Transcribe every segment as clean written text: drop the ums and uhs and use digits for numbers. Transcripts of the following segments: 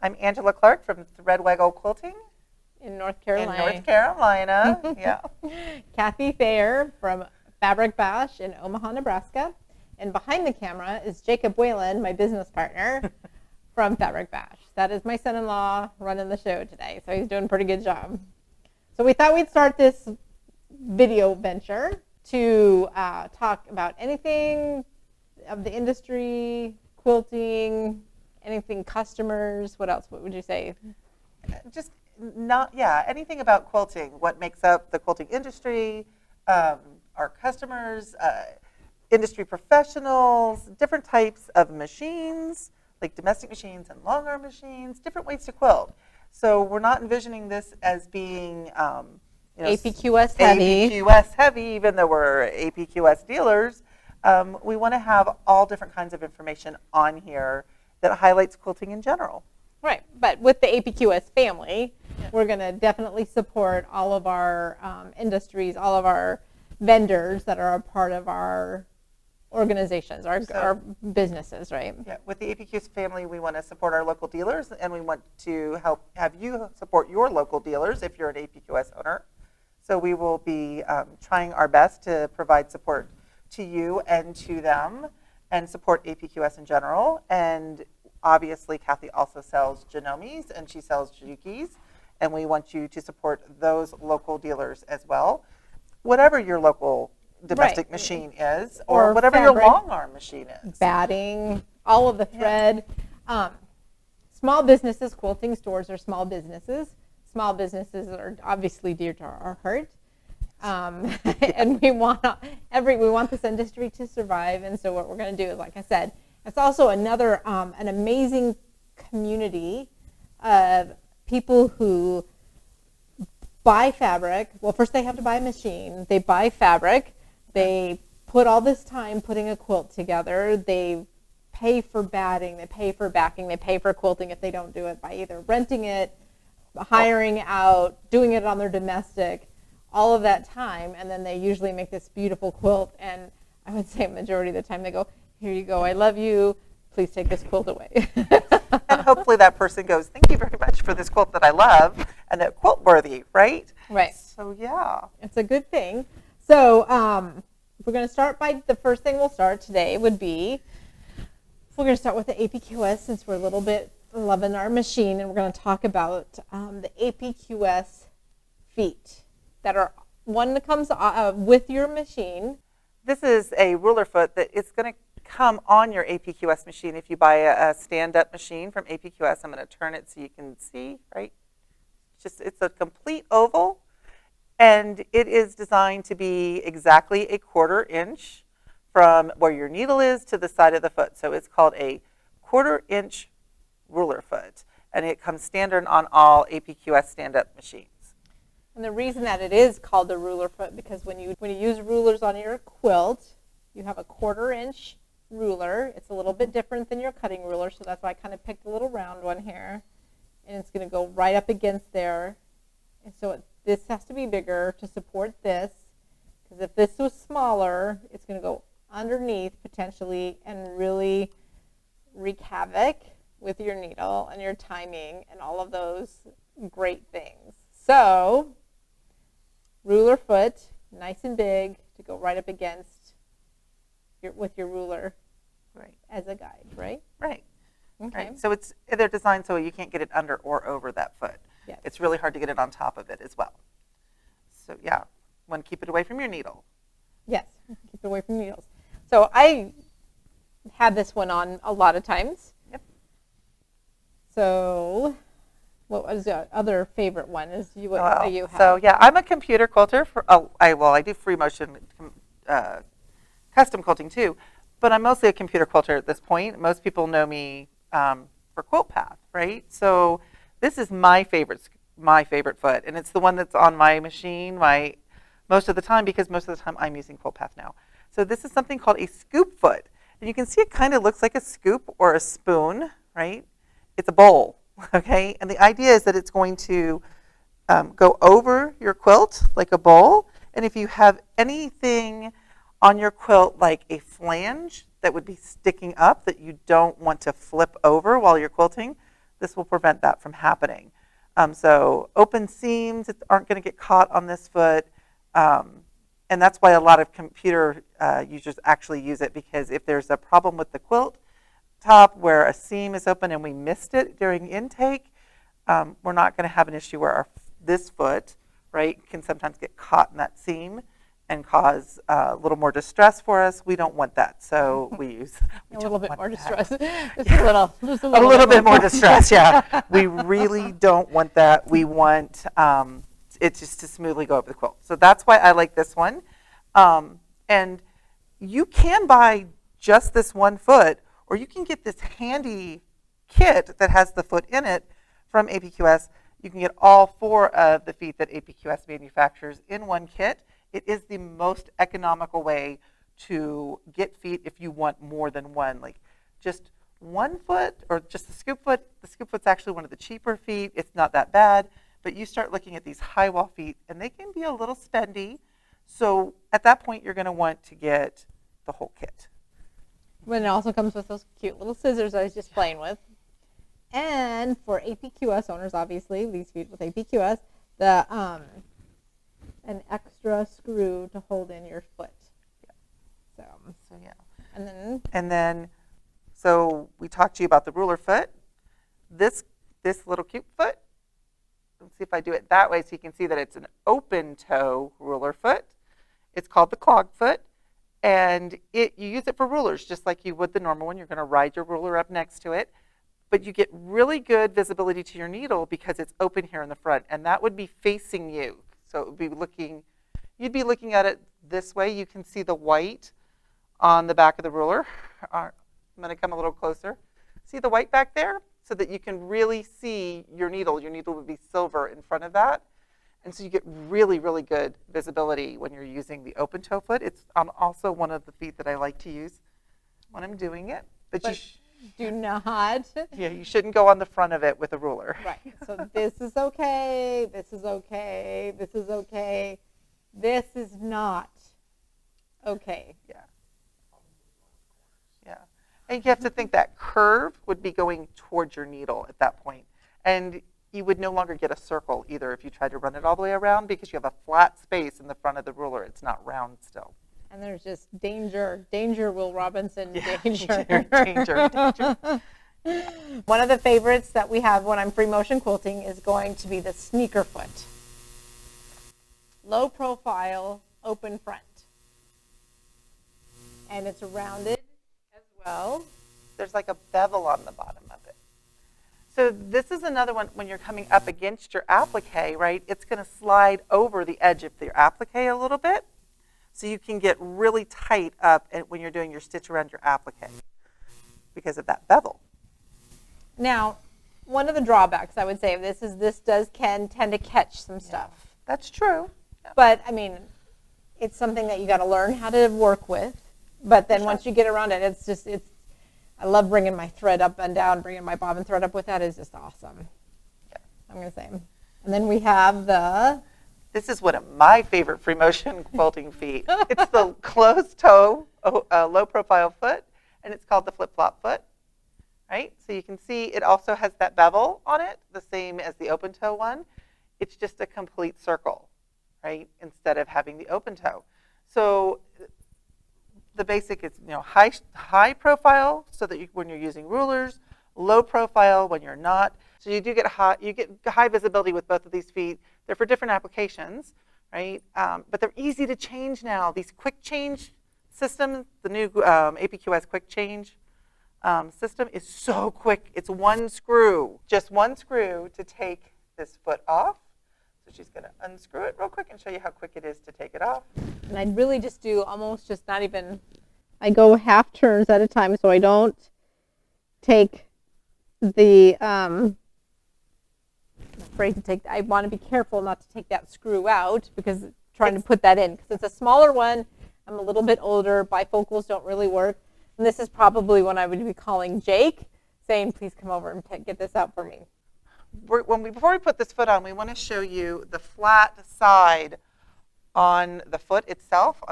I'm Angela Clark from Threadwaggle Quilting in North Carolina. in North Carolina. Yeah. Kathy Thayer from Fabric Bash in Omaha, Nebraska. And behind the camera is Jacob Whalen, my business partner from Fabric Bash. That is my son-in-law running the show today, so he's doing a pretty good job. So we thought we'd start this video venture to talk about anything of the industry, quilting, anything customers. What else? What would you say? Just anything about quilting. What makes up the quilting industry, our customers, industry professionals, different types of machines, like domestic machines and long arm machines, different ways to quilt. So we're not envisioning this as being APQS heavy. APQS heavy, even though we're APQS dealers. We want to have all different kinds of information on here that highlights quilting in general. Right, but with the APQS family, we're going to definitely support all of our industries, all of our vendors that are a part of our organizations, our businesses, right? Yeah, with the APQS family, we want to support our local dealers, and we want to have you support your local dealers if you're an APQS owner. So we will be trying our best to provide support to you and to them, and support APQS in general. And obviously, Kathy also sells Genomis, and she sells Jukis, and we want you to support those local dealers as well. Whatever your local domestic machine is, or whatever fabric, your long arm machine is. Batting, all of the thread. Small businesses, quilting stores are small businesses. Small businesses are obviously dear to our heart. And we want this industry to survive. And so what we're going to do is, like I said, it's also another an amazing community of people who buy fabric. Well, first they have to buy a machine. They buy fabric. They put all this time putting a quilt together. They pay for batting. They pay for backing. They pay for quilting if they don't do it by either renting it, hiring out, doing it on their domestic, all of that time. And then they usually make this beautiful quilt. And I would say majority of the time they go, here you go, I love you. Please take this quilt away. And hopefully that person goes, thank you very much for this quilt that I love and that quilt worthy, right? Right. So yeah. It's a good thing. So we're going to start by, the first thing we'll start today would be, we're going to start with the APQS since we're a little bit loving our machine, and we're going to talk about the APQS feet that are one that comes with your machine. This is a ruler foot that it's going to come on your APQS machine if you buy a stand-up machine from APQS. I'm going to turn it so you can see, right? It's a complete oval, and it is designed to be exactly a 1/4 inch from where your needle is to the side of the foot. So it's called a 1/4 inch ruler foot, and it comes standard on all APQS stand-up machines. And the reason that it is called the ruler foot, because when you use rulers on your quilt, you have a 1/4 inch ruler. It's a little bit different than your cutting ruler, so that's why I kind of picked a little round one here. And it's going to go right up against there. And so this has to be bigger to support this, because if this was smaller, it's going to go underneath potentially and really wreak havoc with your needle and your timing and all of those great things. So ruler foot, nice and big, to go right up against with your ruler, right, as a guide, right? Right. Okay. Right. So they're designed so you can't get it under or over that foot. Yes. It's really hard to get it on top of it as well. So yeah, want to keep it away from your needle. Yes, keep it away from needles. So I had this one on a lot of times. Yep. So what was the other favorite one? Is you what you have? So yeah, I'm a computer quilter. I do free motion custom quilting too, but I'm mostly a computer quilter at this point. Most people know me for Quilt Path, right? So this is my favorite foot, and it's the one that's on my machine most of the time, because most of the time I'm using Quilt Path now. So this is something called a scoop foot, and you can see it kind of looks like a scoop or a spoon, right? It's a bowl, okay? And the idea is that it's going to go over your quilt like a bowl, and if you have anything on your quilt like a flange that would be sticking up that you don't want to flip over while you're quilting, This will prevent that from happening. So open seams aren't going to get caught on this foot. And that's why a lot of computer users actually use it, because if there's a problem with the quilt top where a seam is open and we missed it during intake, we're not going to have an issue where this foot, right, can sometimes get caught in that seam and cause a little more distress for us. We don't want that, so we use a little bit more distress. Just a little bit more distress. Yeah, we really don't want that. We want it just to smoothly go over the quilt. So that's why I like this one. And you can buy just this one foot, or you can get this handy kit that has the foot in it from APQS. You can get all 4 of the feet that APQS manufactures in one kit. It is the most economical way to get feet if you want more than one. Like just one foot or just the scoop foot. The scoop foot's actually one of the cheaper feet. It's not that bad, but you start looking at these high wall feet and they can be a little spendy. So at that point, you're going to want to get the whole kit. When it also comes with those cute little scissors I was just playing with. And for APQS owners, obviously, these feet with APQS, an extra screw to hold in your foot. Yeah. So yeah. And then so we talked to you about the ruler foot. This little cute foot. Let's see if I do it that way so you can see that it's an open toe ruler foot. It's called the clog foot, and you use it for rulers just like you would the normal one. You're going to ride your ruler up next to it, but you get really good visibility to your needle because it's open here in the front, and that would be facing you. So it would be you'd be looking at it this way. You can see the white on the back of the ruler. I'm going to come a little closer. See the white back there? So that you can really see your needle. Your needle would be silver in front of that. And so you get really, really good visibility when you're using the open toe foot. It's also one of the feet that I like to use when I'm doing it. But you do not. Yeah, you shouldn't go on the front of it with a ruler. Right. So this is okay. This is okay. This is okay. This is not okay. Yeah. Yeah. And you have to think that curve would be going towards your needle at that point. And you would no longer get a circle either if you tried to run it all the way around because you have a flat space in the front of the ruler. It's not round still. And there's just danger, Will Robinson, yeah, danger. danger. One of the favorites that we have when I'm free motion quilting is going to be the sneaker foot. Low profile, open front. And it's rounded as well. There's like a bevel on the bottom of it. So this is another one when you're coming up against your appliqué, right? It's going to slide over the edge of your appliqué a little bit. So you can get really tight up when you're doing your stitch around your appliqué because of that bevel. Now, one of the drawbacks I would say of this is this can tend to catch some stuff. That's true. Yeah. But, I mean, it's something that you got to learn how to work with. But then once you get around it, I love bringing my thread up and down, bringing my bobbin thread up with that is just awesome. Yeah. I'm going to say. And then we have this is one of my favorite free motion quilting feet. It's the closed toe, low profile foot, and it's called the flip flop foot, right? So you can see it also has that bevel on it, the same as the open toe one. It's just a complete circle, right? Instead of having the open toe. So the basic is, high profile so that when you're using rulers, low profile when you're not. So you get high visibility with both of these feet. They're for different applications, right? But they're easy to change now. These quick change systems, the new APQS quick change system is so quick. It's one screw, just one screw to take this foot off. So she's going to unscrew it real quick and show you how quick it is to take it off. And I'd really just do almost just not even, I go half turns at a time so I don't take the, I'm afraid to take, I want to be careful not to take that screw out because trying to put that in because it's a smaller one. I'm a little bit older. Bifocals don't really work. And this is probably when I would be calling Jake saying, please come over and get this out for me. Before we put this foot on, we want to show you the flat side on the foot itself.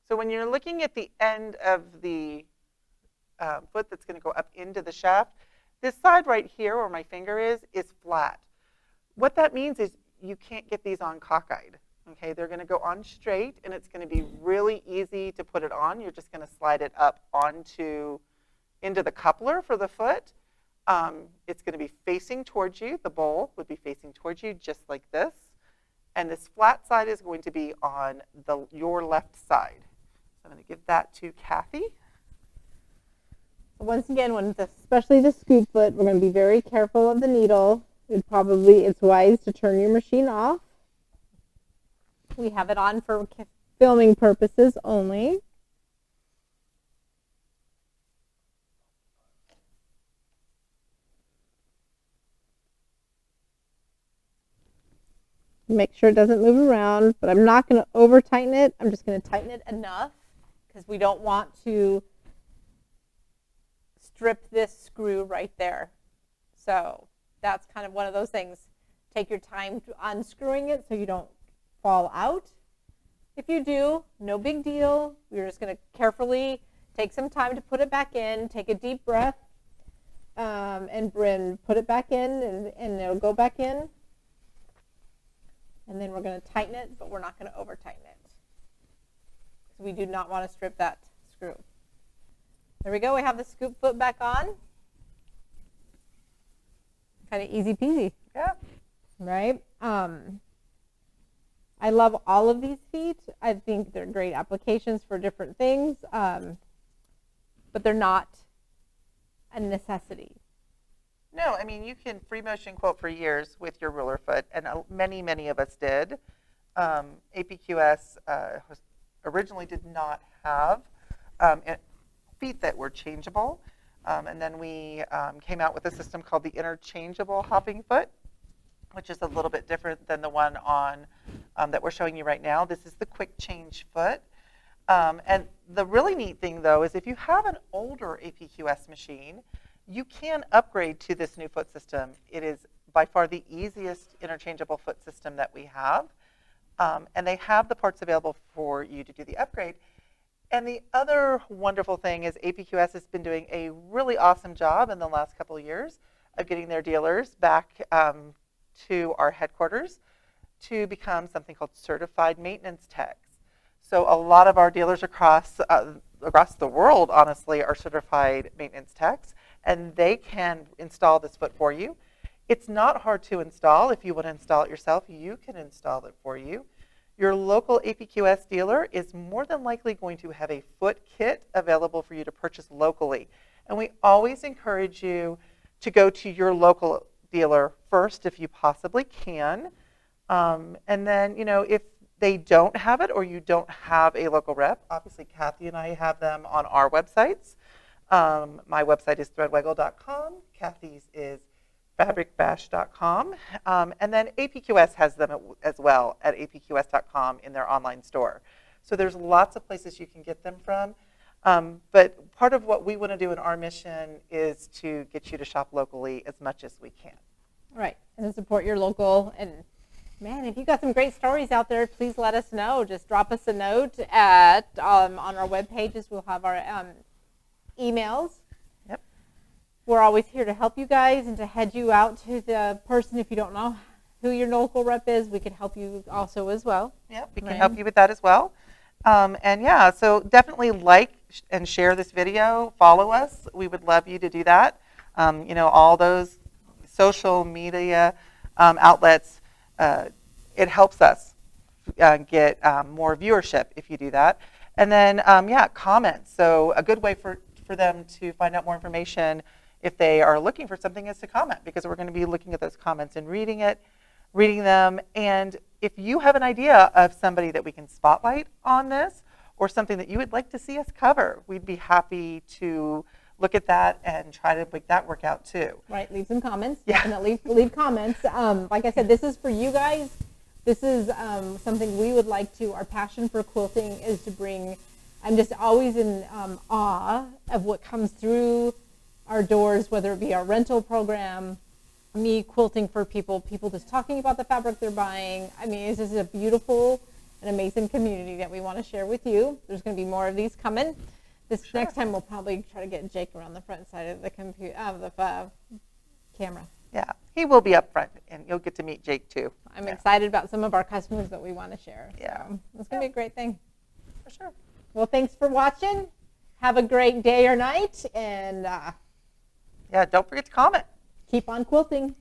So when you're looking at the end of the foot that's going to go up into the shaft, This side right here where my finger is flat. What that means is you can't get these on cockeyed. Okay, they're going to go on straight, and it's going to be really easy to put it on. You're just going to slide it up into the coupler for the foot. It's going to be facing towards you. The bowl would be facing towards you just like this. And this flat side is going to be on your left side. So I'm going to give that to Kathy. Once again, especially the scoop foot, we're going to be very careful of the needle. It's wise to turn your machine off. We have it on for filming purposes only. Make sure it doesn't move around, but I'm not going to over tighten it. I'm just going to tighten it enough because we don't want to strip this screw right there. So that's kind of one of those things. Take your time to unscrewing it so you don't fall out. If you do, no big deal. We're just going to carefully take some time to put it back in, take a deep breath, and put it back in, and it'll go back in. And then we're going to tighten it, but we're not going to over tighten it. So we do not want to strip that screw. There we go. We have the scoop foot back on. Kind of easy peasy. Yeah. Right? I love all of these feet. I think they're great applications for different things, but they're not a necessity. No, I mean, you can free motion quilt for years with your ruler foot, and many of us did. APQS originally did not have feet that were changeable, and then we came out with a system called the interchangeable hopping foot, which is a little bit different than the one on that we're showing you right now. This is the quick change foot. And the really neat thing, though, is if you have an older APQS machine, you can upgrade to this new foot system. It is by far the easiest interchangeable foot system that we have. And they have the parts available for you to do the upgrade. And the other wonderful thing is APQS has been doing a really awesome job in the last couple of years of getting their dealers back to our headquarters to become something called certified maintenance techs. So a lot of our dealers across the world, honestly, are certified maintenance techs, and they can install this foot for you. It's not hard to install. If you want to install it yourself, you can install it for you. Your local APQS dealer is more than likely going to have a foot kit available for you to purchase locally. And we always encourage you to go to your local dealer first if you possibly can. And then, if they don't have it or you don't have a local rep, obviously Kathy and I have them on our websites. My website is threadwaggle.com. Kathy's is fabricbash.com. And then APQS has them as well at apqs.com in their online store. So there's lots of places you can get them from. But part of what we want to do in our mission is to get you to shop locally as much as we can. Right, and support your local. And man, if you've got some great stories out there, please let us know. Just drop us a note on our web pages. We'll have our emails. Yep. We're always here to help you guys and to head you out to the person. If you don't know who your local rep is, we can help you also as well. Yep, we can help you with that as well. And yeah, so definitely like and share this video. Follow us. We would love you to do that. All those social media outlets, it helps us get more viewership if you do that. And then, comments. So a good way for them to find out more information if they are looking for something is to comment, because we're going to be looking at those comments and reading them. And if you have an idea of somebody that we can spotlight on this or something that you would like to see us cover, we'd be happy to look at that and try to make that work out too. Right, leave some comments. Yeah. Definitely leave comments. Like I said, this is for you guys. This is something we would like to, our passion for quilting is to bring, I'm just always in awe of what comes through our doors, whether it be our rental program, me quilting for people just talking about the fabric they're buying. I mean, this is a beautiful and amazing community that we want to share with you. There's going to be more of these coming. This next time we'll probably try to get Jake around the front side of the camera. Yeah, he will be up front, and you'll get to meet Jake too. I'm excited about some of our customers that we want to share. Yeah. So it's going to be a great thing. For sure. Well, thanks for watching. Have a great day or night, and Yeah, don't forget to comment. keep on quilting.